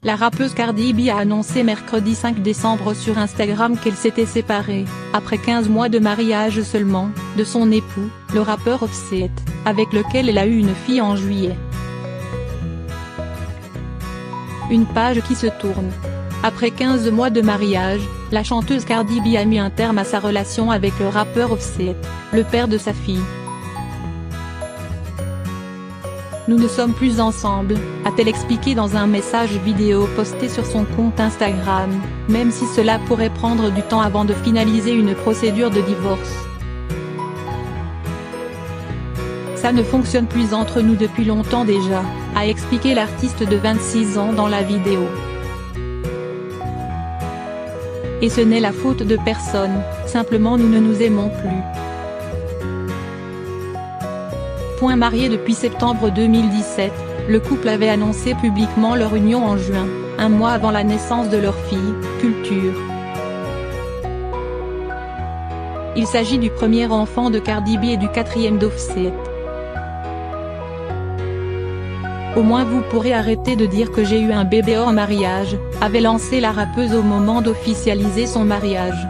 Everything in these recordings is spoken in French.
La rappeuse Cardi B a annoncé mercredi 5 décembre sur Instagram qu'elle s'était séparée, après 15 mois de mariage seulement, de son époux, le rappeur Offset, avec lequel elle a eu une fille en juillet. Une page qui se tourne. Après 15 mois de mariage, la chanteuse Cardi B a mis un terme à sa relation avec le rappeur Offset, le père de sa fille. Nous ne sommes plus ensemble, a-t-elle expliqué dans un message vidéo posté sur son compte Instagram, même si cela pourrait prendre du temps avant de finaliser une procédure de divorce. Ça ne fonctionne plus entre nous depuis longtemps déjà, a expliqué l'artiste de 26 ans dans la vidéo. Et ce n'est la faute de personne, simplement nous ne nous aimons plus. Marié depuis septembre 2017, le couple avait annoncé publiquement leur union en juin, un mois avant la naissance de leur fille, Culture. Il s'agit du premier enfant de Cardi B et du quatrième d'Offset. Au moins vous pourrez arrêter de dire que j'ai eu un bébé hors mariage, avait lancé la rappeuse au moment d'officialiser son mariage.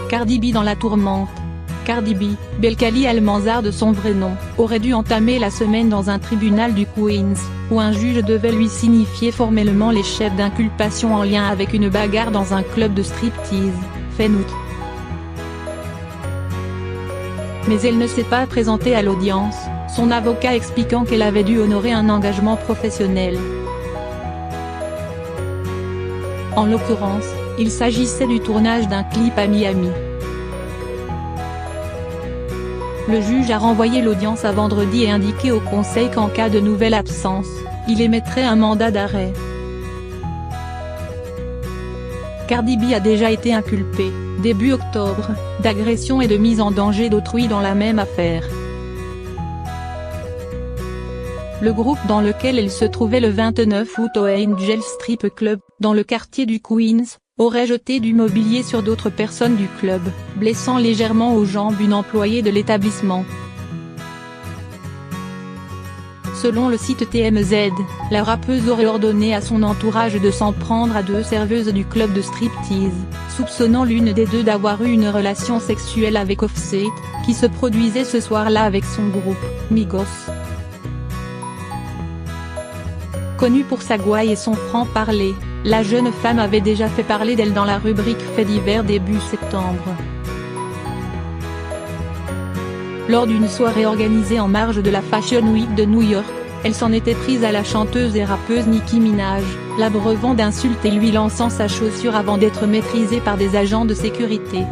Cardi B dans la tourmente. Cardi B, Belcalis Almanzar de son vrai nom, aurait dû entamer la semaine dans un tribunal du Queens, où un juge devait lui signifier formellement les chefs d'inculpation en lien avec une bagarre dans un club de striptease, fin août. Mais elle ne s'est pas présentée à l'audience, son avocat expliquant qu'elle avait dû honorer un engagement professionnel. En l'occurrence, il s'agissait du tournage d'un clip à Miami. Le juge a renvoyé l'audience à vendredi et indiqué au conseil qu'en cas de nouvelle absence, il émettrait un mandat d'arrêt. Cardi B a déjà été inculpée, début octobre, d'agression et de mise en danger d'autrui dans la même affaire. Le groupe dans lequel elle se trouvait le 29 août au Angel Strip Club, dans le quartier du Queens, aurait jeté du mobilier sur d'autres personnes du club, blessant légèrement aux jambes une employée de l'établissement. Selon le site TMZ, la rappeuse aurait ordonné à son entourage de s'en prendre à deux serveuses du club de striptease, soupçonnant l'une des deux d'avoir eu une relation sexuelle avec Offset, qui se produisait ce soir-là avec son groupe, Migos. Connue pour sa gouaille et son franc-parler, la jeune femme avait déjà fait parler d'elle dans la rubrique Faits divers début septembre. Lors d'une soirée organisée en marge de la Fashion Week de New York, elle s'en était prise à la chanteuse et rappeuse Nicki Minaj, l'abreuvant d'insultes et lui lançant sa chaussure avant d'être maîtrisée par des agents de sécurité.